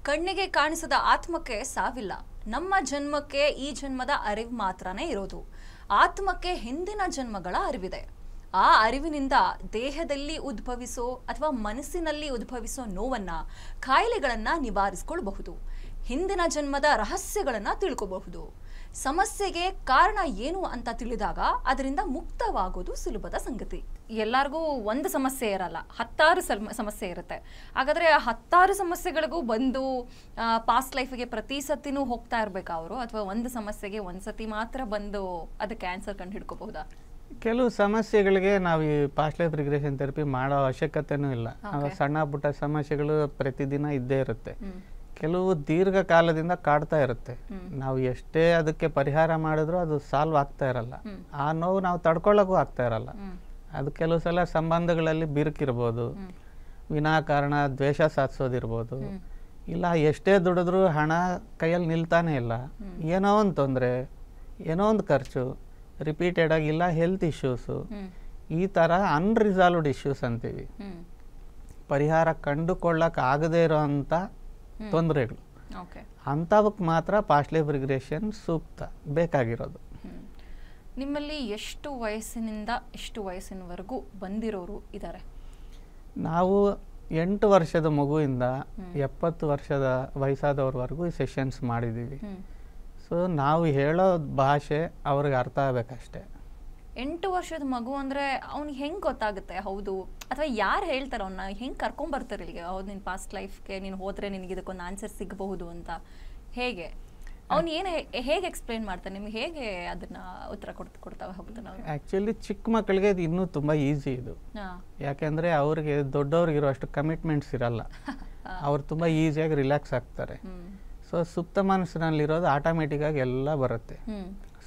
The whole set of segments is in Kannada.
ಕಣ್ಣಿಗೆ ಕಾಣಿಸದ ಆತ್ಮಕ್ಕೆ ಸಾವಿಲ್ಲ. ನಮ್ಮ ಜನ್ಮಕ್ಕೆ ಈ ಜನ್ಮದ ಅರಿವು ಮಾತ್ರನೇ ಇರೋದು. ಆತ್ಮಕ್ಕೆ ಹಿಂದಿನ ಜನ್ಮಗಳ ಅರಿವಿದೆ. ಆ ಅರಿವಿನಿಂದ ದೇಹದಲ್ಲಿ ಉದ್ಭವಿಸೋ ಅಥವಾ ಮನಸ್ಸಿನಲ್ಲಿ ಉದ್ಭವಿಸೋ ನೋವನ್ನ, ಕಾಯಿಲೆಗಳನ್ನ ನಿವಾರಿಸಿಕೊಳ್ಳಬಹುದು. ಹಿಂದಿನ ಜನ್ಮದ ರಹಸ್ಯಗಳನ್ನ ತಿಳ್ಕೋಬಹುದು. ಸಮಸ್ಯೆಗೆ ಕಾರಣ ಏನು ಅಂತ ತಿಳಿದಾಗ ಅದರಿಂದ ಮುಕ್ತವಾಗೋದು ಸುಲಭದ ಸಂಗತಿ. ಎಲ್ಲರಿಗೂ ಒಂದು ಸಮಸ್ಯೆ ಇರಲ್ಲ, 10 ಸಮಸ್ಯೆ ಇರುತ್ತೆ. ಹಾಗಾದ್ರೆ ಆ 10 ಸಮಸ್ಯೆಗಳಿಗೂ ಬಂದು ಪಾಸ್ಟ್ ಲೈಫಿಗೆ ಪ್ರತಿ ಸತಿನೂ ಹೋಗ್ತಾ ಇರ್ಬೇಕಾ ಅವರು, ಅಥವಾ ಒಂದು ಸಮಸ್ಯೆಗೆ ಒಂದ್ಸತಿ ಮಾತ್ರ ಬಂದು ಅದಕ್ಕೆ ಆನ್ಸರ್ ಕಂಡು ಹಿಡ್ಕೋಬಹುದಾ? ಕೆಲವು ಸಮಸ್ಯೆಗಳಿಗೆ ನಾವು ಈ ಪಾಸ್ಟ್ ಲೈಫ್ ರಿಗ್ರೆಷನ್ ಥೆರಪಿ ಮಾಡೋ ಅವಶ್ಯಕತೆನೂ ಇಲ್ಲ. ಸಣ್ಣ ಪುಟ್ಟ ಸಮಸ್ಯೆಗಳು ಪ್ರತಿದಿನ ಇದ್ದೇ ಇರುತ್ತೆ. ಕೆಲವು ದೀರ್ಘಕಾಲದಿಂದ ಕಾಡ್ತಾ ಇರುತ್ತೆ. ನಾವು ಎಷ್ಟೇ ಅದಕ್ಕೆ ಪರಿಹಾರ ಮಾಡಿದ್ರು ಅದು ಸಾಲ್ವ್ ಆಗ್ತಾ ಇರಲ್ಲ. ಆ ನೋವು ನಾವು ತಡ್ಕೊಳ್ಳೋಕ್ಕೂ ಆಗ್ತಾ ಇರಲ್ಲ. ಅದು ಕೆಲವು ಸಲ ಸಂಬಂಧಗಳಲ್ಲಿ ಬಿರುಕಿರ್ಬೋದು, ವಿನಾಕಾರಣ ದ್ವೇಷ ಸಾಧಿಸೋದಿರ್ಬೋದು, ಇಲ್ಲ ಎಷ್ಟೇ ದುಡಿದ್ರೂ ಹಣ ಕೈಯಲ್ಲಿ ನಿಲ್ತಾನೆ ಇಲ್ಲ, ಏನೋ ಒಂದು ತೊಂದರೆ, ಏನೋ ಒಂದು ಖರ್ಚು ರಿಪೀಟೆಡ್ ಆಗಿ, ಇಲ್ಲ ಹೆಲ್ತ್ ಇಶ್ಯೂಸು, ಈ ಥರ ಅನ್ರಿಸಾಲ್ವ್ಡ್ ಇಶ್ಯೂಸ್ ಅಂತೀವಿ. ಪರಿಹಾರ ಕಂಡುಕೊಳ್ಳಕ್ಕೆ ಆಗದೇ ಇರೋ ಅಂಥ ತೊಂದರೆಗಳು, ಅಂಥವಕ್ಕೆ ಮಾತ್ರ ಪಾಸ್ಟ್ ಲೈಫ್ ರಿಗ್ರೆಷನ್ ಸೂಕ್ತ ಬೇಕಾಗಿರೋದು. ನಿಮ್ಮಲ್ಲಿ ಎಷ್ಟು ವಯಸ್ಸಿನಿಂದ ಎಷ್ಟು ವಯಸ್ಸಿನವರೆಗೂ ಬಂದಿರೋರು ಇದ್ದಾರೆ? ನಾವು 8 ವರ್ಷದ ಮಗುವಿಂದ 70 ವರ್ಷದ ವಯಸ್ಸಾದವ್ರವರೆಗೂ ಈ ಸೆಷನ್ಸ್ ಮಾಡಿದ್ದೀವಿ. ಸೊ ನಾವು ಹೇಳೋ ಭಾಷೆ ಅವ್ರಿಗೆ ಅರ್ಥ ಆಗಬೇಕಷ್ಟೇ. 8 ವರ್ಷದ ಮಗು ಅಂದರೆ ಅವ್ನಿಗೆ ಹೆಂಗೆ ಗೊತ್ತಾಗುತ್ತೆ? ಹೌದು, ಅಥವಾ ಯಾರು ಹೇಳ್ತಾರೆ ಅವನ್ನ ಹೆಂಗೆ ಕರ್ಕೊಂಬರ್ತಾರೆ ಇಲ್ಲಿಗೆ? ಹೌದು, ನಿನ್ನ ಪಾಸ್ಟ್ ಲೈಫ್ಗೆ ನೀನು ಹೋದರೆ ನಿನಗೆ ಇದಕ್ಕೊಂದು ಆನ್ಸರ್ ಸಿಗಬಹುದು ಅಂತ ಹೇಗೆ ಅವ್ನು ಹೇಗೆ ಎಕ್ಸ್ಪ್ಲೇನ್ ಮಾಡ್ತಾನೆ ನಿಮ್ಗೆ? ಹೇಗೆ ಅದನ್ನ ಉತ್ತರ ಕೊಡ್ತಾ ಹೋಗ್ತಾನೆ? ಆ್ಯಕ್ಚುಲಿ ಚಿಕ್ಕ ಮಕ್ಕಳಿಗೆ ಇದು ಇನ್ನೂ ತುಂಬ ಈಸಿ ಇದು. ಯಾಕೆಂದರೆ ಅವ್ರಿಗೆ ದೊಡ್ಡವ್ರಿಗಿರೋ ಅಷ್ಟು ಕಮಿಟ್ಮೆಂಟ್ಸ್ ಇರಲ್ಲ. ಅವ್ರು ತುಂಬ ಈಸಿಯಾಗಿ ರಿಲ್ಯಾಕ್ಸ್ ಆಗ್ತಾರೆ. ಸೊ ಸುಪ್ತ ಮನಸ್ಸಿನಲ್ಲಿರೋದು ಆಟೋಮೆಟಿಕ್ಕಾಗಿ ಎಲ್ಲ ಬರುತ್ತೆ.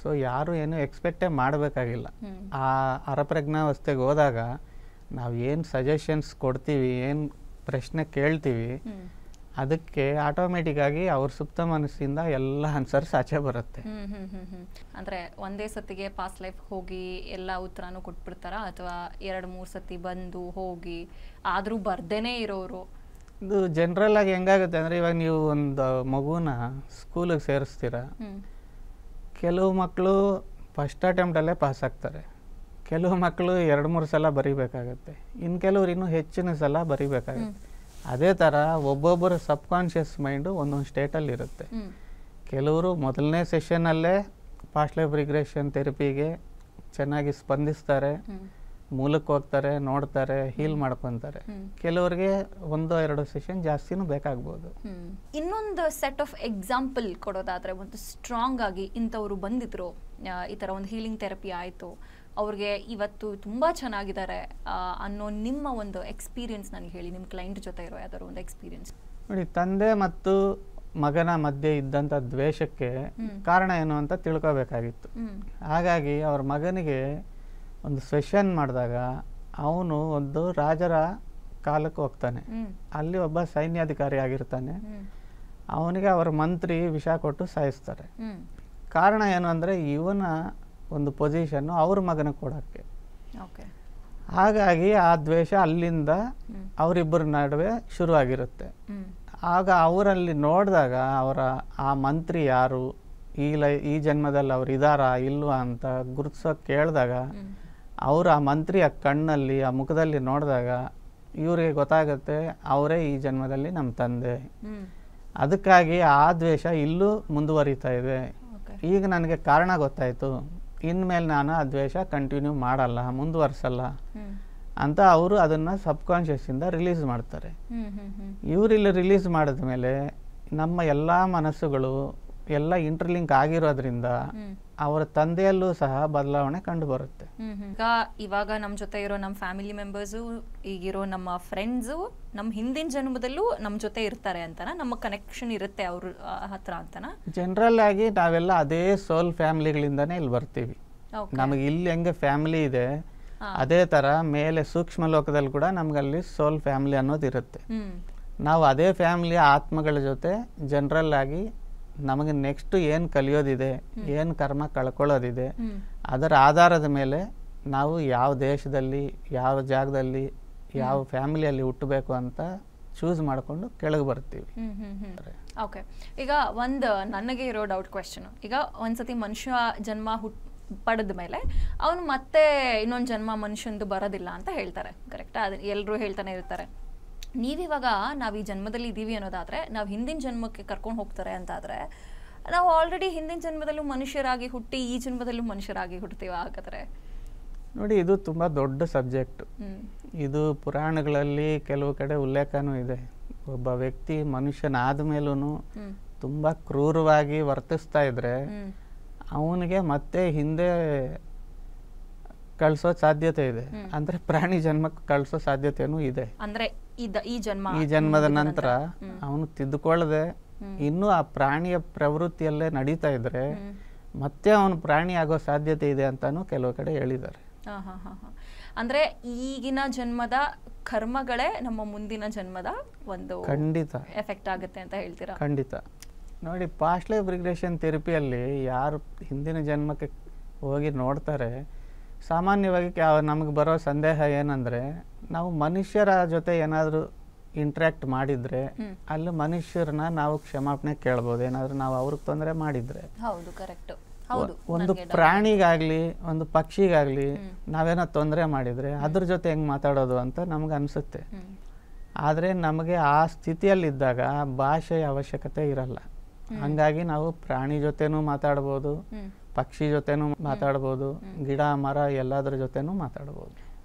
ಸೊ ಯಾರು ಏನು ಎಕ್ಸ್ಪೆಕ್ಟೇ ಮಾಡಬೇಕಾಗಿಲ್ಲ. ಆ ಅರಪ್ರಜ್ಞಾವಸ್ಥೆಗೆ ಹೋದಾಗ ನಾವು ಏನು ಸಜೆಷನ್ಸ್ ಕೊಡ್ತೀವಿ, ಏನು ಪ್ರಶ್ನೆ ಕೇಳ್ತೀವಿ, ಅದಕ್ಕೆ ಆಟೋಮೆಟಿಕ್ಕಾಗಿ ಅವ್ರ ಸುಪ್ತ ಮನಸ್ಸಿಂದ ಎಲ್ಲ ಆನ್ಸರ್ಸ್ ಆಚೆ ಬರುತ್ತೆ. ಅಂದರೆ ಒಂದೇ ಸತಿಗೆ ಪಾಸ್ಟ್ ಲೈಫ್ ಹೋಗಿ ಎಲ್ಲ ಉತ್ತರನೂ ಕೊಟ್ಬಿಡ್ತಾರಾ, ಅಥವಾ 2-3 ಸತಿ ಬಂದು ಹೋಗಿ ಆದರೂ ಬರ್ದೇನೆ ಇರೋರು? ಇದು ಜನರಲ್ ಆಗಿ ಹೆಂಗಾಗುತ್ತೆ ಅಂದರೆ, ಇವಾಗ ನೀವು ಒಂದು ಮಗುನ ಸ್ಕೂಲಿಗೆ ಸೇರಿಸ್ತೀರ, ಕೆಲವು ಮಕ್ಕಳು ಫಸ್ಟ್ ಅಟೆಂಪ್ಟಲ್ಲೇ ಪಾಸ್ ಆಗ್ತಾರೆ, ಕೆಲವು ಮಕ್ಕಳು 2-3 ಸಲ ಬರೀಬೇಕಾಗತ್ತೆ, ಇನ್ನು ಕೆಲವ್ರು ಇನ್ನೂ ಹೆಚ್ಚಿನ ಸಲ ಬರೀಬೇಕಾಗತ್ತೆ. ಅದೇ ಥರ ಒಬ್ಬೊಬ್ಬರ ಸಬ್ಕಾನ್ಷಿಯಸ್ ಮೈಂಡು ಒಂದೊಂದು ಸ್ಟೇಟಲ್ಲಿ ಇರುತ್ತೆ. ಕೆಲವರು ಮೊದಲನೇ ಸೆಷನ್ನಲ್ಲೇ ಪಾಸ್ಟ್ ಲೈಫ್ ರಿಗ್ರೆಷನ್ ಥೆರಪಿಗೆ ಚೆನ್ನಾಗಿ ಸ್ಪಂದಿಸ್ತಾರೆ, ಮೂಲಕ್ಕೆ ಹೋಗ್ತಾರೆ, ನೋಡ್ತಾರೆ, ಹೀಲ್ ಮಾಡ್ಕೊತಾರೆ. ಕೆಲವರಿಗೆ 1-2 ಸೆಷನ್ ಜಾಸ್ತಿನೂ ಬೇಕಾಗ್ಬೋದು. ಇನ್ನೊಂದು ಸೆಟ್ ಆಫ್ ಎಕ್ಸಾಂಪಲ್ ಕೊಡೋದಾದ್ರೆ, ಒಂದು ಸ್ಟ್ರಾಂಗ್ ಆಗಿ ಇಂಥವ್ರು ಬಂದಿದ್ರು, ಈ ಥರ ಒಂದು ಹೀಲಿಂಗ್ ಥೆರಪಿ ಆಯಿತು, ಅವ್ರಿಗೆ ಇವತ್ತು ತುಂಬ ಚೆನ್ನಾಗಿದ್ದಾರೆ ಅನ್ನೋ ನಿಮ್ಮ ಒಂದು ಎಕ್ಸ್ಪೀರಿಯನ್ಸ್ ನನಗೆ ಹೇಳಿ. ನಿಮ್ಮ ಕ್ಲೈಂಟ್ ಜೊತೆ ಇರೋ ಯಾವ್ದಾದ್ರು ಒಂದು ಎಕ್ಸ್ಪೀರಿಯನ್ಸ್ ನೋಡಿ. ತಂದೆ ಮತ್ತು ಮಗನ ಮಧ್ಯೆ ಇದ್ದಂಥ ದ್ವೇಷಕ್ಕೆ ಕಾರಣ ಏನು ಅಂತ ತಿಳ್ಕೋಬೇಕಾಗಿತ್ತು. ಹಾಗಾಗಿ ಅವ್ರ ಮಗನಿಗೆ ಒಂದು ಸೆಷನ್ ಮಾಡಿದಾಗ ಅವನು ಒಂದು ರಾಜರ ಕಾಲಕ್ಕೆ ಹೋಗ್ತಾನೆ. ಅಲ್ಲಿ ಒಬ್ಬ ಸೈನ್ಯಾಧಿಕಾರಿ ಆಗಿರ್ತಾನೆ. ಅವನಿಗೆ ಅವರ ಮಂತ್ರಿ ವಿಷ ಕೊಟ್ಟು ಸಾಯಿಸ್ತಾರೆ. ಕಾರಣ ಏನು ಅಂದರೆ ಇವನ ಒಂದು ಪೊಸಿಷನ್ನು ಅವ್ರ ಮಗನ ಕೊಡೋಕ್ಕೆ. ಹಾಗಾಗಿ ಆ ದ್ವೇಷ ಅಲ್ಲಿಂದ ಅವರಿಬ್ಬರ ನಡುವೆ ಶುರುವಾಗಿರುತ್ತೆ. ಆಗ ಅವರಲ್ಲಿ ನೋಡಿದಾಗ ಅವರ ಆ ಮಂತ್ರಿ ಯಾರು, ಈ ಜನ್ಮದಲ್ಲಿ ಅವ್ರು ಇದ್ದಾರಾ ಇಲ್ವಾ ಅಂತ ಗುರುತಿಸೋಕೆ ಕೇಳಿದಾಗ, ಅವರು ಆ ಮಂತ್ರಿಯ ಕಣ್ಣಲ್ಲಿ, ಆ ಮುಖದಲ್ಲಿ ನೋಡಿದಾಗ ಇವರಿಗೆ ಗೊತ್ತಾಗುತ್ತೆ ಅವರೇ ಈ ಜನ್ಮದಲ್ಲಿ ನಮ್ಮ ತಂದೆ. ಅದಕ್ಕಾಗಿ ಆ ದ್ವೇಷ ಇಲ್ಲೂ ಮುಂದುವರಿತಾ ಇದೆ. ಈಗ ನನಗೆ ಕಾರಣ ಗೊತ್ತಾಯಿತು, ಇನ್ಮೇಲೆ ನಾನು ಆ ದ್ವೇಷ ಕಂಟಿನ್ಯೂ ಮಾಡಲ್ಲ, ಮುಂದುವರ್ಸಲ್ಲ ಅಂತ ಅವರು ಅದನ್ನು ಸಬ್ಕಾನ್ಷಿಯಸ್ಸಿಂದ ರಿಲೀಸ್ ಮಾಡ್ತಾರೆ. ಇವರಿಲ್ಲಿ ರಿಲೀಸ್ ಮಾಡಿದ್ಮೇಲೆ ನಮ್ಮ ಎಲ್ಲ ಮನಸ್ಸುಗಳು ಎಲ್ಲ ಇಂಟರ್ಲಿಂಕ್ ಆಗಿರೋದ್ರಿಂದ ಅವರ ತಂದೆಯಲ್ಲೂ ಸಹ ಬದಲಾವಣೆ ಕಂಡು ಬರುತ್ತೆ. ಇವಾಗ ನಮ್ಮ ಜೊತೆ ಇರೋ ನಮ್ಮ ಫ್ಯಾಮಿಲಿ ಮೆಂಬರ್ಸು, ಈಗಿರೋ ನಮ್ಮ ಫ್ರೆಂಡ್ಸು ನಮ್ಮ ಹಿಂದಿನ ಜನ್ಮದಲ್ಲೂ ನಮ್ಮ ಜೊತೆ ಇರ್ತಾರೆ ಅಂತನಾ? ನಮ್ಮ ಕನೆಕ್ಷನ್ ಇರುತ್ತೆ ಅವ್ರ ಹತ್ರ ಅಂತನಾ? ಜನರಲ್ ಆಗಿ ನಾವೆಲ್ಲ ಅದೇ ಸೋಲ್ ಫ್ಯಾಮಿಲಿಗಳಿಂದಾನೇ ಇಲ್ಲಿ ಬರ್ತೀವಿ. ನಮಗೆ ಇಲ್ಲಿ ಹೆಂಗೆ ಫ್ಯಾಮಿಲಿ ಇದೆ, ಅದೇ ಥರ ಮೇಲೆ ಸೂಕ್ಷ್ಮ ಲೋಕದಲ್ಲಿ ಕೂಡ ನಮಗಲ್ಲಿ ಸೋಲ್ ಫ್ಯಾಮಿಲಿ ಅನ್ನೋದು ಇರುತ್ತೆ. ನಾವು ಅದೇ ಫ್ಯಾಮಿಲಿಯ ಆತ್ಮಗಳ ಜೊತೆ ಜನರಲ್ ಆಗಿ ನಮಗೆ ನೆಕ್ಸ್ಟ್ ಏನು ಕಲಿಯೋದಿದೆ, ಏನು ಕರ್ಮ ಕಳ್ಕೊಳ್ಳೋದಿದೆ, ಅದರ ಆಧಾರದ ಮೇಲೆ ನಾವು ಯಾವ ದೇಶದಲ್ಲಿ, ಯಾವ ಜಾಗದಲ್ಲಿ, ಯಾವ ಫ್ಯಾಮಿಲಿಯಲ್ಲಿ ಹುಟ್ಟಬೇಕು ಅಂತ ಚೂಸ್ ಮಾಡಿಕೊಂಡು ಕೆಳಗೆ ಬರ್ತೀವಿ. ಓಕೆ, ಈಗ ಒಂದು ನನಗೆ ಇರೋ ಡೌಟ್ ಕ್ವೆಶನ್, ಈಗ ಒಂದ್ಸತಿ ಮನುಷ್ಯ ಜನ್ಮ ಪಡೆದ ಮೇಲೆ ಅವನು ಮತ್ತೆ ಇನ್ನೊಂದು ಜನ್ಮ ಮನುಷ್ಯಂದು ಬರೋದಿಲ್ಲ ಅಂತ ಹೇಳ್ತಾರೆ, ಕರೆಕ್ಟಾ? ಅದು ಎಲ್ಲರೂ ಹೇಳ್ತಾನೆ ಇರ್ತಾರೆ. ನೀವಿವಾಗ ನಾವು ಈ ಜನ್ಮದಲ್ಲಿ ಇದ್ದೀವಿ ಅನ್ನೋದಾದ್ರೆ ನಾವು ಹಿಂದಿನ ಜನ್ಮಕ್ಕೆ ಕರ್ಕೊಂಡು ಹೋಗ್ತಾರೆ ಅಂತಾದ್ರೆ ನಾವು ಆಲ್ರೆಡಿ ಹಿಂದಿನ ಜನ್ಮದಲ್ಲೂ ಮನುಷ್ಯರಾಗಿ ಹುಟ್ಟಿ ಈ ಜನ್ಮದಲ್ಲೂ ಮನುಷ್ಯರಾಗಿ ಹುಡ್ತೀವ ಹಾಗಾದ್ರೆ? ನೋಡಿ, ಇದು ತುಂಬ ದೊಡ್ಡ ಸಬ್ಜೆಕ್ಟ್. ಇದು ಪುರಾಣಗಳಲ್ಲಿ ಕೆಲವು ಕಡೆ ಉಲ್ಲೇಖನೂ ಇದೆ. ಒಬ್ಬ ವ್ಯಕ್ತಿ ಮನುಷ್ಯನಾದ ಮೇಲೂ ತುಂಬ ಕ್ರೂರವಾಗಿ ವರ್ತಿಸ್ತಾ ಇದ್ರೆ ಅವನಿಗೆ ಮತ್ತೆ ಹಿಂದೆ ಕಳ್ಸೋ ಸಾಧ್ಯತೆ ಇದೆ. ಅಂದ್ರೆ ಪ್ರಾಣಿ ಜನ್ಮಕ್ಕೆ ಕಳ್ಸೋ ಸಾಧ್ಯತೆನೂ ಇದೆ. ಅಂದ್ರೆ ಈ ಜನ್ಮದ ನಂತರ ಅವನು ತಿದ್ದುಕೊಳ್ಳದೆ ಇನ್ನೂ ಆ ಪ್ರಾಣಿಯ ಪ್ರವೃತ್ತಿಯಲ್ಲೇ ನಡೀತಾ ಇದ್ರೆ ಮತ್ತೆ ಅವನು ಪ್ರಾಣಿ ಆಗೋ ಸಾಧ್ಯತೆ ಇದೆ ಅಂತಾನು ಕೆಲವು ಕಡೆ ಹೇಳಿದ್ದಾರೆ. ಅಂದ್ರೆ ಈಗಿನ ಜನ್ಮದ ಕರ್ಮಗಳೇ ನಮ್ಮ ಮುಂದಿನ ಜನ್ಮದ ಒಂದು ಖಂಡಿತ ಎಫೆಕ್ಟ್ ಆಗುತ್ತೆ ಅಂತ ಹೇಳ್ತೀರಾ? ಖಂಡಿತ. ನೋಡಿ, ಪಾಸ್ಟ್ ಲೈಫ್ ರಿಗ್ರೆಷನ್ ಥೆರಪಿಯಲ್ಲಿ ಯಾರು ಹಿಂದಿನ ಜನ್ಮಕ್ಕೆ ಹೋಗಿ ನೋಡ್ತಾರೆ, ಸಾಮಾನ್ಯವಾಗಿ ನಮಗೆ ಬರೋ ಸಂದೇಹ ಏನಂದ್ರೆ, ನಾವು ಮನುಷ್ಯರ ಜೊತೆ ಏನಾದರೂ ಇಂಟ್ರ್ಯಾಕ್ಟ್ ಮಾಡಿದ್ರೆ ಅಲ್ಲಿ ಮನುಷ್ಯರನ್ನ ನಾವು ಕ್ಷಮಾಪಣೆ ಕೇಳ್ಬೋದು, ಏನಾದರೂ ನಾವು ಅವ್ರಿಗೆ ತೊಂದರೆ ಮಾಡಿದ್ರೆ. ಹೌದು, ಕರೆಕ್ಟ್. ಒಂದು ಪ್ರಾಣಿಗಾಗ್ಲಿ ಒಂದು ಪಕ್ಷಿಗಾಗ್ಲಿ ನಾವೇನೋ ತೊಂದರೆ ಮಾಡಿದ್ರೆ ಅದ್ರ ಜೊತೆ ಹೆಂಗ್ ಮಾತಾಡೋದು ಅಂತ ನಮ್ಗೆ ಅನ್ಸುತ್ತೆ. ಆದ್ರೆ ನಮಗೆ ಆ ಸ್ಥಿತಿಯಲ್ಲಿದ್ದಾಗ ಭಾಷೆಯ ಅವಶ್ಯಕತೆ ಇರಲ್ಲ. ಹಂಗಾಗಿ ನಾವು ಪ್ರಾಣಿ ಜೊತೆನೂ ಮಾತಾಡ್ಬೋದು, ಪಕ್ಷಿ ಜೊತೆನೂ ಮಾತಾಡ್ಬೋದು, ಗಿಡ ಮರ ಎಲ್ಲದ್ರ ಜೊತೆನೂ ಮಾತಾಡ್ಬೋದು.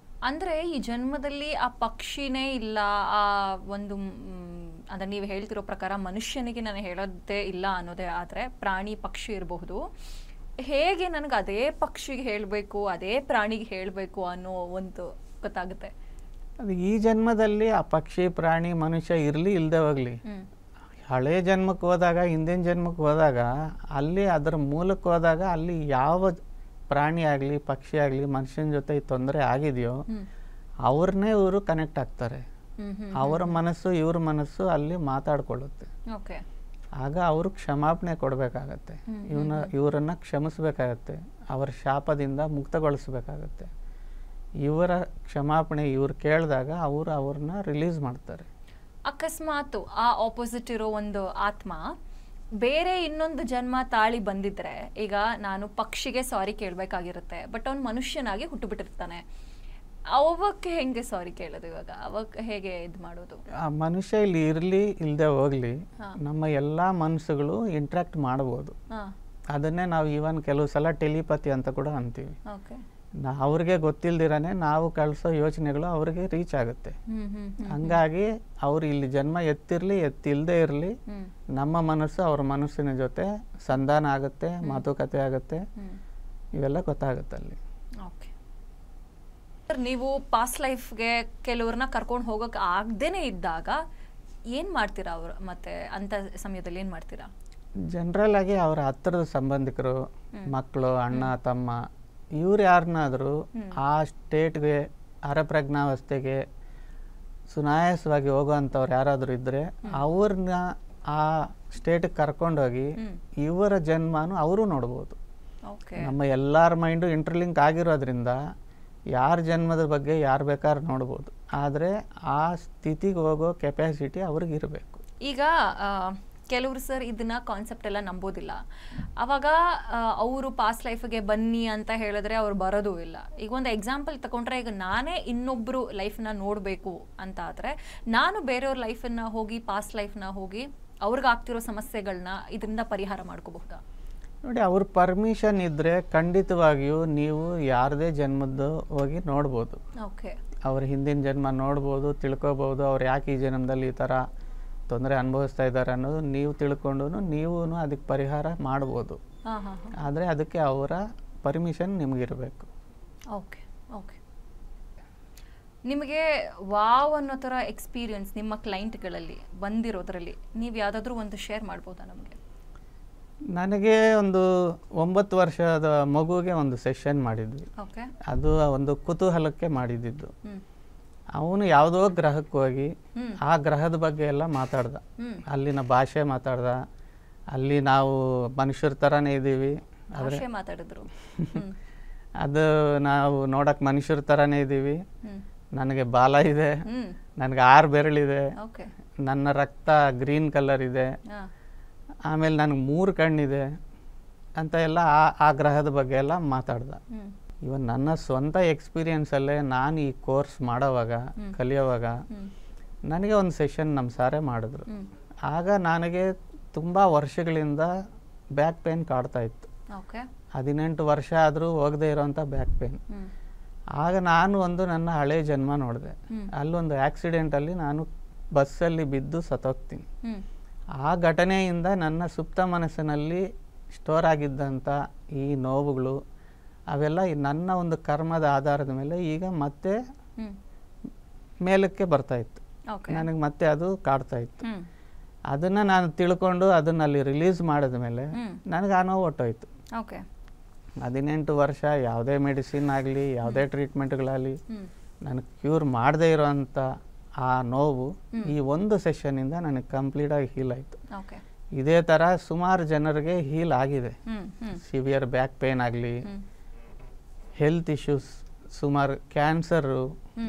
ಅಂದ್ರೆ ಈ ಜನ್ಮದಲ್ಲಿ ಆ ಪಕ್ಷಿನೇ ಇಲ್ಲ, ಆ ಒಂದು ಅಂದ್ರೆ ನೀವು ಹೇಳ್ತಿರೋ ಪ್ರಕಾರ ಮನುಷ್ಯನಿಗೆ ನಾನು ಹೇಳೋದೇ ಇಲ್ಲ ಅನ್ನೋದೇ ಆದ್ರೆ ಪ್ರಾಣಿ ಪಕ್ಷಿ ಇರಬಹುದು, ಹೇಗೆ ನನಗೆ ಅದೇ ಪಕ್ಷಿಗೆ ಹೇಳಬೇಕು ಅದೇ ಪ್ರಾಣಿಗೆ ಹೇಳಬೇಕು ಅನ್ನೋ ಒಂದು ಗೊತ್ತಾಗುತ್ತೆ? ಅದು ಈ ಜನ್ಮದಲ್ಲಿ ಆ ಪಕ್ಷಿ ಪ್ರಾಣಿ ಮನುಷ್ಯ ಇರಲಿ ಇಲ್ಲದೆ ಹೋಗ್ಲಿ, ಹಳೆ ಜನ್ಮಕ್ಕೆ ಹೋದಾಗ ಹಿಂದಿನ ಜನ್ಮಕ್ಕೆ ಹೋದಾಗ ಅಲ್ಲಿ ಅದರ ಮೂಲಕ್ಕೆ ಹೋದಾಗ ಅಲ್ಲಿ ಯಾವ ಪ್ರಾಣಿ ಆಗಲಿ ಪಕ್ಷಿ ಆಗಲಿ ಮನುಷ್ಯನ ಜೊತೆ ತೊಂದರೆ ಆಗಿದೆಯೋ ಅವ್ರನ್ನೇ ಇವರು ಕನೆಕ್ಟ್ ಆಗ್ತಾರೆ. ಅವರ ಮನಸ್ಸು ಇವ್ರ ಮನಸ್ಸು ಅಲ್ಲಿ ಮಾತಾಡ್ಕೊಳ್ಳುತ್ತೆ. ಆಗ ಅವರು ಕ್ಷಮಾಪಣೆ ಕೊಡಬೇಕಾಗತ್ತೆ, ಇವರನ್ನ ಕ್ಷಮಿಸ್ಬೇಕಾಗತ್ತೆ, ಅವರ ಶಾಪದಿಂದ ಮುಕ್ತಗೊಳಿಸ್ಬೇಕಾಗತ್ತೆ. ಇವರ ಕ್ಷಮಾಪಣೆ ಇವ್ರು ಕೇಳಿದಾಗ ಅವರು ಅವ್ರನ್ನ ರಿಲೀಸ್ ಮಾಡ್ತಾರೆ. ಅಕಸ್ಮಾತ್ ಆ ಆಪೋಸಿಟ್ ಇರೋ ಒಂದು ಆತ್ಮ ಬೇರೆ ಇನ್ನೊಂದು ಜನ್ಮ ತಾಳಿ ಬಂದಿದ್ರೆ, ಈಗ ನಾನು ಪಕ್ಷಿಗೆ ಸಾರಿ ಕೇಳಬೇಕಾಗಿರುತ್ತೆ, ಬಟ್ ಅವ್ನು ಮನುಷ್ಯನಾಗಿ ಹುಟ್ಟುಬಿಟ್ಟಿರ್ತಾನೆ, ಅವಕ್ಕೆ ಹೆಂಗೆ ಸಾರಿ ಕೇಳೋದು? ಇವಾಗ ಅವಾಗ ಹೇಗೆ ಇದು ಮಾಡೋದು? ಆ ಮನುಷ್ಯ ಇಲ್ಲಿ ಇರಲಿ ಇಲ್ಲದೆ ಹೋಗ್ಲಿ ನಮ್ಮ ಎಲ್ಲಾ ಮನಸ್ಸುಗಳು ಇಂಟ್ರಾಕ್ಟ್ ಮಾಡಬಹುದು. ಅದನ್ನೇ ನಾವು ಈವನ್ ಕೆಲವು ಸಲ ಟೆಲಿಪತಿ ಅಂತ ಕೂಡ ಅಂತೀವಿ. ಅವ್ರಿಗೆ ಗೊತ್ತಿಲ್ದಿರಾನೆ ನಾವು ಕಳಿಸೋ ಯೋಚನೆಗಳು ಅವ್ರಿಗೆ ರೀಚ್ ಆಗುತ್ತೆ. ಹಂಗಾಗಿ ಅವ್ರು ಇಲ್ಲಿ ಜನ್ಮ ಎತ್ತಿರ್ಲಿ ಎತ್ತಿಲ್ದೇ ಇರಲಿ ನಮ್ಮ ಮನಸ್ಸು ಅವ್ರ ಮನಸ್ಸಿನ ಜೊತೆ ಸಂಧಾನ ಆಗುತ್ತೆ, ಮಾತುಕತೆ ಆಗುತ್ತೆ, ಇವೆಲ್ಲ ಗೊತ್ತಾಗುತ್ತೆ ಅಲ್ಲಿ. ನೀವು ಪಾಸ್ಟ್ ಲೈಫ್ಗೆ ಕೆಲವ್ರನ್ನ ಕರ್ಕೊಂಡು ಹೋಗಕ್ ಆಗದೇನೆ ಇದ್ದಾಗ ಏನ್ ಮಾಡ್ತೀರಾ? ಅವ್ರು ಮತ್ತೆ ಅಂತ ಸಮಯದಲ್ಲಿ ಏನ್ ಮಾಡ್ತೀರಾ? ಜನರಲ್ ಆಗಿ ಅವರ ಹತ್ತಿರದ ಸಂಬಂಧಿಕರು, ಮಕ್ಕಳು, ಅಣ್ಣ ತಮ್ಮ, ಇವ್ರು ಯಾರನ್ನಾದರೂ ಆ ಸ್ಟೇಟ್ಗೆ ಅರೆಪ್ರಜ್ಞಾವಸ್ಥೆಗೆ ಸುನಾಯಾಸವಾಗಿ ಹೋಗುವಂಥವ್ರು ಯಾರಾದರೂ ಇದ್ದರೆ ಅವ್ರನ್ನ ಆ ಸ್ಟೇಟಿಗೆ ಕರ್ಕೊಂಡೋಗಿ ಇವರ ಜನ್ಮನು ಅವರು ನೋಡ್ಬೋದು. ನಮ್ಮ ಎಲ್ಲರ ಮೈಂಡು ಇಂಟರ್ಲಿಂಕ್ ಆಗಿರೋದ್ರಿಂದ ಯಾರ ಜನ್ಮದ ಬಗ್ಗೆ ಯಾರು ಬೇಕಾದ್ರೂ ನೋಡ್ಬೋದು. ಆದರೆ ಆ ಸ್ಥಿತಿಗೆ ಹೋಗೋ ಕೆಪಾಸಿಟಿ ಅವ್ರಿಗೆ ಇರಬೇಕು. ಈಗ ಕೆಲವರು ಸರ್ ಇದನ್ನ ಕಾನ್ಸೆಪ್ಟ್ ಎಲ್ಲ ನಂಬೋದಿಲ್ಲ. ಅವಾಗ ಅವರು ಪಾಸ್ಟ್ ಲೈಫ್ಗೆ ಬನ್ನಿ ಅಂತ ಹೇಳಿದ್ರೆ ಅವ್ರು ಬರೋದು ಇಲ್ಲ. ಈಗ ಒಂದು ಎಕ್ಸಾಂಪಲ್ ತಗೊಂಡ್ರೆ, ಈಗ ನಾನೇ ಇನ್ನೊಬ್ರು ಲೈಫ್ನ ನೋಡಬೇಕು ಅಂತ ಆದರೆ ನಾನು ಬೇರೆಯವ್ರ ಲೈಫನ್ನ ಹೋಗಿ ಪಾಸ್ಟ್ ಲೈಫ್ನ ಹೋಗಿ ಅವ್ರಿಗಾಗ್ತಿರೋ ಸಮಸ್ಯೆಗಳನ್ನ ಇದರಿಂದ ಪರಿಹಾರ ಮಾಡ್ಕೋಬಹುದಾ? ನೋಡಿ, ಅವ್ರ ಪರ್ಮಿಷನ್ ಇದ್ದರೆ ಖಂಡಿತವಾಗಿಯೂ ನೀವು ಯಾರದೇ ಜನ್ಮದ್ದು ಹೋಗಿ ನೋಡ್ಬೋದು. ಅವ್ರ ಹಿಂದಿನ ಜನ್ಮ ನೋಡ್ಬೋದು, ತಿಳ್ಕೊಬೋದು. ಅವ್ರು ಯಾಕೆ ಈ ಜನ್ಮದಲ್ಲಿ ಈ ಥರ ತೊಂದರೆ ಅನುಭವಿಸ್ತಾ ಇದ್ದಾರೆ ಅನ್ನೋದು ನೀವು ತಿಳ್ಕೊಂಡು ನೀವು ಅದಕ್ಕೆ ಪರಿಹಾರ ಮಾಡ್ಬೋದು. ಆದರೆ ಅದಕ್ಕೆ ಅವರ ಪರ್ಮಿಷನ್ ನಿಮಗಿರಬೇಕು. Okay okay. ನಿಮಗೆ ವಾವ್ ಅನ್ನೋ ಥರ ಎಕ್ಸ್ಪೀರಿಯನ್ಸ್ ನಿಮ್ಮ ಕ್ಲೈಂಟ್ಗಳಲ್ಲಿ ಬಂದಿರೋದ್ರಲ್ಲಿ ನೀವು ಯಾವುದಾದ್ರೂ ಒಂದು ಶೇರ್ ಮಾಡ್ಬೋದಾ ನಮಗೆ? ನನಗೆ ಒಂದು 9 ವರ್ಷದ ಮಗುವಿಗೆ ಒಂದು ಸೆಷನ್ ಮಾಡಿದ್ವಿ. ಅದು ಒಂದು ಕುತೂಹಲಕ್ಕೆ ಮಾಡಿದ್ದು. ಅವನು ಯಾವುದೋ ಗ್ರಹಕ್ಕೆ ಹೋಗಿ ಆ ಗ್ರಹದ ಬಗ್ಗೆ ಎಲ್ಲ ಮಾತಾಡ್ದ, ಅಲ್ಲಿನ ಭಾಷೆ ಮಾತಾಡ್ದ. ಅಲ್ಲಿ ನಾವು ಮನುಷ್ಯರ ಥರನೇ ಇದ್ದೀವಿ, ಮಾತಾಡಿದ್ರು ಅದು ನಾವು ನೋಡಕ್ಕೆ ಮನುಷ್ಯರ ಥರನೇ ಇದ್ದೀವಿ, ನನಗೆ ಬಾಲ ಇದೆ, ನನಗೆ 6 ಬೆರಳಿದೆ, ನನ್ನ ರಕ್ತ ಗ್ರೀನ್ ಕಲರ್ ಇದೆ, ಆಮೇಲೆ ನನಗೆ 3 ಕಣ್ಣಿದೆ ಅಂತ ಎಲ್ಲ ಆ ಗ್ರಹದ ಬಗ್ಗೆ ಎಲ್ಲ ಮಾತಾಡ್ದ. ಇವನ್ ನನ್ನ ಸ್ವಂತ ಎಕ್ಸ್ಪೀರಿಯನ್ಸಲ್ಲೇ ನಾನು ಈ ಕೋರ್ಸ್ ಮಾಡೋವಾಗ ಕಲಿಯೋವಾಗ ನನಗೆ ಒಂದು ಸೆಷನ್ ನಮ್ಮ ಸಾರೇ ಮಾಡಿದ್ರು. ಆಗ ನನಗೆ ತುಂಬ ವರ್ಷಗಳಿಂದ ಬ್ಯಾಕ್ ಪೇನ್ ಕಾಡ್ತಾ ಇತ್ತು. 18 ವರ್ಷ ಆದರೂ ಹೋಗದೆ ಇರೋಂಥ ಬ್ಯಾಕ್ ಪೇನ್. ಆಗ ನಾನು ನನ್ನ ಹಳೆ ಜನ್ಮ ನೋಡಿದೆ. ಅಲ್ಲೊಂದು ಆಕ್ಸಿಡೆಂಟಲ್ಲಿ ನಾನು ಬಸ್ಸಲ್ಲಿ ಬಿದ್ದು ಸತ್ತೋಗ್ತೀನಿ. ಆ ಘಟನೆಯಿಂದ ನನ್ನ ಸುಪ್ತ ಮನಸ್ಸಿನಲ್ಲಿ ಸ್ಟೋರ್ ಆಗಿದ್ದಂಥ ಈ ನೋವುಗಳು ಅವೆಲ್ಲ ನನ್ನ ಒಂದು ಕರ್ಮದ ಆಧಾರದ ಮೇಲೆ ಈಗ ಮತ್ತೆ ಮೇಲಕ್ಕೆ ಬರ್ತಾ ಇತ್ತು. ನನಗೆ ಮತ್ತೆ ಅದು ಕಾಡ್ತಾ ಇತ್ತು. ಅದನ್ನು ನಾನು ತಿಳ್ಕೊಂಡು ಅದನ್ನಲ್ಲಿ ರಿಲೀಸ್ ಮಾಡಿದ ಮೇಲೆ ನನಗೆ ಆ ನೋವು ಹೊಟ್ಟೋಯ್ತು. 18 ವರ್ಷ ಯಾವುದೇ ಮೆಡಿಸಿನ್ ಆಗಲಿ ಯಾವುದೇ ಟ್ರೀಟ್ಮೆಂಟ್ಗಳಾಗಲಿ ನನಗೆ ಕ್ಯೂರ್ ಮಾಡದೇ ಇರೋವಂಥ ಆ ನೋವು ಈ ಒಂದು ಸೆಷನ್ನಿಂದ ನನಗೆ ಕಂಪ್ಲೀಟಾಗಿ ಹೀಲ್ ಆಯಿತು. ಇದೇ ಥರ ಸುಮಾರು ಜನರಿಗೆ ಹೀಲ್ ಆಗಿದೆ. ಸಿವಿಯರ್ ಬ್ಯಾಕ್ ಪೇನ್ ಆಗಲಿ, ಹೆಲ್ತ್ ಇಶ್ಯೂಸ್, ಸುಮಾರು ಕ್ಯಾನ್ಸರು,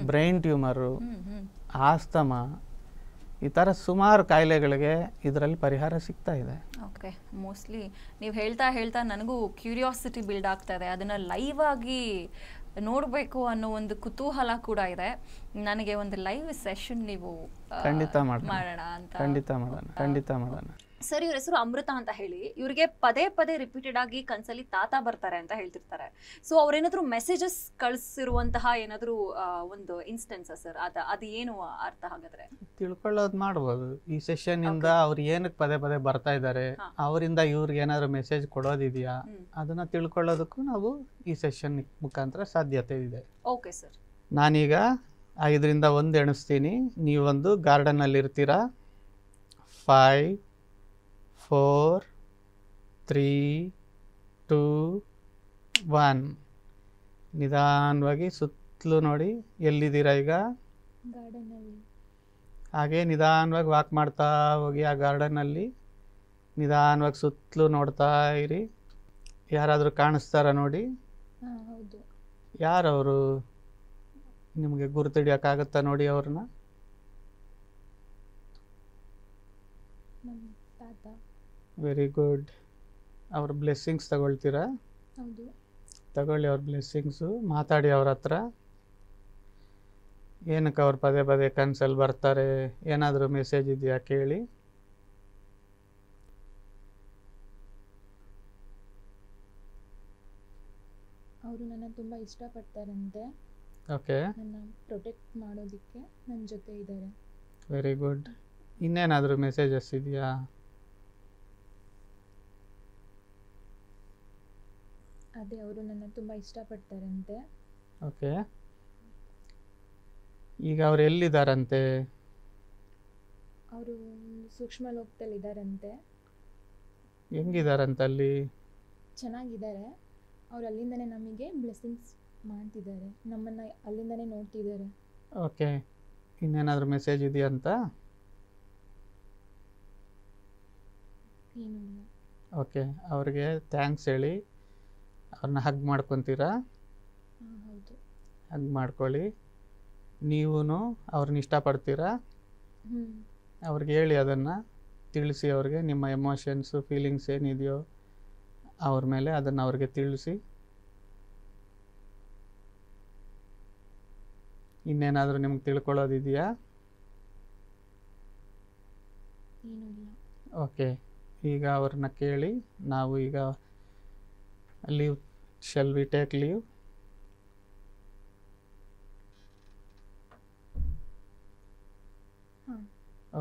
ಬ್ರೈನ್ ಟ್ಯೂಮರು, ಆಸ್ತಮಾ, ಈ ಥರ ಸುಮಾರು ಕಾಯಿಲೆಗಳಿಗೆ ಇದರಲ್ಲಿ ಪರಿಹಾರ ಸಿಗ್ತಾ ಇದೆ. ಓಕೆ, ಮೋಸ್ಟ್ಲಿ ನೀವು ಹೇಳ್ತಾ ಹೇಳ್ತಾ ನನಗೂ ಕ್ಯೂರಿಯಾಸಿಟಿ ಬಿಲ್ಡ್ ಆಗ್ತಾ ಇದೆ. ಅದನ್ನು ಲೈವ್ ಆಗಿ ನೋಡಬೇಕು ಅನ್ನೋ ಒಂದು ಕುತೂಹಲ ಕೂಡ ಇದೆ. ನನಗೆ ಒಂದು ಲೈವ್ ಸೆಷನ್ ನೀವು ಖಂಡಿತ ಮಾಡೋಣ ಅಂತ. ಖಂಡಿತ ಮಾಡೋಣ. ಸರ್, ಇವ್ರ ಹೆಸರು ಅಮೃತ ಅಂತ ಹೇಳಿ. ಇವ್ರಿಗೆ ಪದೇ ಪದೇ ರಿಪೀಟೆಡ್ ಆಗಿ ಕನ್ಸಲ್ಲಿ ತಾತ ಬರ್ತಾರೆ ಅಂತ ಹೇಳ್ತಿರ್ತಾರೆ. ಸೊ ಅವ್ರೇನಾದ್ರು ಮೆಸೇಜಸ್ ಕಳಿಸಿರುವಂತಹ ಏನಾದ್ರು ಒಂದು ಇನ್ಸ್ಟೆನ್ಸ್ ಸರ್, ಅದು ಏನು ಅರ್ಥ ಹಾಗಾದ್ರೆ ತಿಳ್ಕೊಳ್ಳೋದು ಮಾಡ್ಬೋದು. ಈ ಸೆಷನ್ ಇಂದ ಅವ್ರು ಏನಕ್ಕೆ ಪದೇ ಪದೇ ಬರ್ತಾ ಇದ್ದಾರೆ, ಅವರಿಂದ ಇವ್ರಿಗೆ ಏನಾದ್ರು ಮೆಸೇಜ್ ಕೊಡೋದಿದೆಯಾ, ಅದನ್ನ ತಿಳ್ಕೊಳ್ಳೋದಕ್ಕೂ ನಾವು ಈ ಸೆಷನ್ ಮುಖಾಂತರ ಸಾಧ್ಯತೆ ಇದೆ. ಓಕೆ ಸರ್, ನಾನೀಗ 5ರಿಂದ 1 ಎಣಿಸ್ತೀನಿ. ನೀವೊಂದು ಗಾರ್ಡನ್ ಅಲ್ಲಿ ಇರ್ತೀರಾ. 5 4 3 2 1. ನಿಧಾನವಾಗಿ ಸುತ್ತಲೂ ನೋಡಿ. ಎಲ್ಲಿದ್ದೀರಾ ಈಗ? ಗಾರ್ಡನಲ್ಲಿ. ಹಾಗೆ ನಿಧಾನವಾಗಿ ವಾಕ್ ಮಾಡ್ತಾ ಹೋಗಿ ಆ ಗಾರ್ಡನಲ್ಲಿ. ನಿಧಾನವಾಗಿ ಸುತ್ತಲೂ ನೋಡ್ತಾ ಇರಿ. ಯಾರಾದರೂ ಕಾಣಿಸ್ತಾರ ನೋಡಿ? ಹೌದು. ಯಾರವರು? ನಿಮಗೆ ಗುರುತಿಡಿಯೋಕ್ಕಾಗುತ್ತಾ ನೋಡಿ ಅವ್ರನ್ನ? ತಾತ. Very good. ಅವ್ರ ಬ್ಲೆಸ್ಸಿಂಗ್ಸ್ ತಗೊಳ್ತೀರಾ? ಹೌದು. ತಗೊಳ್ಳಿ ಅವ್ರ ಬ್ಲೆಸ್ಸಿಂಗ್ಸು. ಮಾತಾಡಿ ಅವ್ರ ಹತ್ರ. ಏನಕ್ಕೆ ಅವ್ರು ಪದೇ ಪದೇ ಕನ್ಸಲ್ಲಿ ಬರ್ತಾರೆ, ಏನಾದರೂ ಮೆಸೇಜ್ ಇದೆಯಾ ಕೇಳಿ. ಅವರು ನನ್ನ ತುಂಬ ಇಷ್ಟಪಡ್ತಾರಂತೆ. ಓಕೆ. ನನ್ನ ಪ್ರೊಟೆಕ್ಟ್ ಮಾಡೋದಕ್ಕೆ ನನ್ನ ಜೊತೆ ಇದ್ದಾರೆ. Very good. ಇನ್ನೇನಾದರೂ ಮೆಸೇಜಸ್ ಇದೆಯಾ? ಅದೇ, ಅವರು ನನ್ನ ತುಂಬ ಇಷ್ಟಪಡ್ತಾರಂತೆ. ಓಕೆ. ಈಗ ಅವ್ರು ಎಲ್ಲಿದ್ದಾರಂತೆ? ಅವರು ಸೂಕ್ಷ್ಮ ಲೋಕದಲ್ಲಿ ಇದ್ದಾರಂತೆ. ಹೆಂಗಿದಾರಂತಲ್ಲಿ? ಚೆನ್ನಾಗಿದ್ದಾರೆ. ಅವ್ರು ಅಲ್ಲಿಂದನೇ ನಮಗೆ ಬ್ಲೆಸ್ಸಿಂಗ್ಸ್ ಮಾಡ್ತಿದ್ದಾರೆ, ನಮ್ಮನ್ನು ಅಲ್ಲಿಂದನೇ ನೋಡ್ತಿದ್ದಾರೆ. ಓಕೆ. ಇನ್ನೇನಾದರೂ ಮೆಸೇಜ್ ಇದೆಯಂತ? ಏನೂ ಇಲ್ಲ. ಓಕೆ. ಅವ್ರಿಗೆ ಥ್ಯಾಂಕ್ಸ್ ಹೇಳಿ. ಅವ್ರನ್ನ ಹಗ್ ಮಾಡ್ಕೊತೀರಾ? ಹೌದು. ಹಗ್ ಮಾಡ್ಕೊಳ್ಳಿ. ನೀವೂ ಅವ್ರನ್ನ ಇಷ್ಟಪಡ್ತೀರಾ? ಅವ್ರಿಗೆ ಹೇಳಿ, ಅದನ್ನು ತಿಳಿಸಿ. ಅವ್ರಿಗೆ ನಿಮ್ಮ ಎಮೋಷನ್ಸು, ಫೀಲಿಂಗ್ಸ್ ಏನಿದೆಯೋ ಅವ್ರ ಮೇಲೆ ಅದನ್ನು ಅವ್ರಿಗೆ ತಿಳಿಸಿ. ಇನ್ನೇನಾದರೂ ನಿಮ್ಗೆ ತಿಳ್ಕೊಳ್ಳೋದಿದೆಯಾ? ಏನೂ ಇಲ್ಲ. ಓಕೆ. ಈಗ ಅವ್ರನ್ನ ಕೇಳಿ. ನಾವು ಈಗ leave, shall we take leave?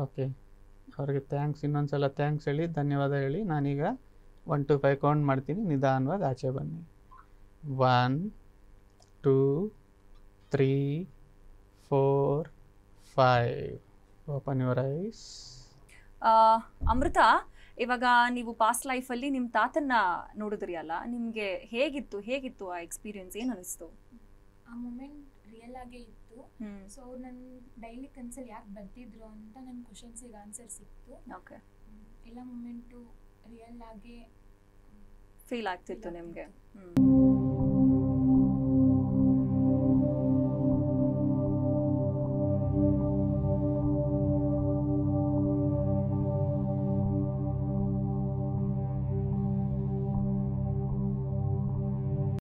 Okay. ಅವ್ರಿಗೆ ಥ್ಯಾಂಕ್ಸ್, ಇನ್ನೊಂದ್ಸಲ ಥ್ಯಾಂಕ್ಸ್ ಹೇಳಿ, ಧನ್ಯವಾದ ಹೇಳಿ. ನಾನೀಗ 1 to 5 ಕೌಂಟ್ ಮಾಡ್ತೀನಿ. ನಿಧಾನವಾಗಿ ಆಚೆ ಬನ್ನಿ. 1 2 3 4 5. Open your eyes. ಅಮೃತ, ಇವಾಗ ನೀವು ಪಾಸ್ಟ್ ಲೈಫಲ್ಲಿ ನಿಮ್ಮ ತಾತನ್ನ ನೋಡಿದ್ರಿ ಅಲ್ಲ, ನಿಮಗೆ ಹೇಗಿತ್ತು ಆ ಎಕ್ಸ್ಪೀರಿಯನ್ಸ್? ಏನು ಅನಿಸ್ತು? ಆ ಮೂಮೆಂಟ್ ರಿಯಲ್ ಆಗೇ ಇತ್ತು. ಸೊ ಅವ್ರು ನನ್ನ ಡೈಲಿ ಕನ್ಸಲ್ಲಿ ಯಾಕೆ ಬರ್ತಿದ್ರು ಅಂತ ನನ್ನ ಕ್ವಶನ್ಸಿಗೆ ಆನ್ಸರ್ ಸಿಕ್ತು. ಓಕೆ. ಎಲ್ಲ ಮೂಮೆಂಟು ರಿಯಲ್ ಆಗೇ ಫೀಲ್ ಆಗ್ತಿತ್ತು ನಿಮಗೆ?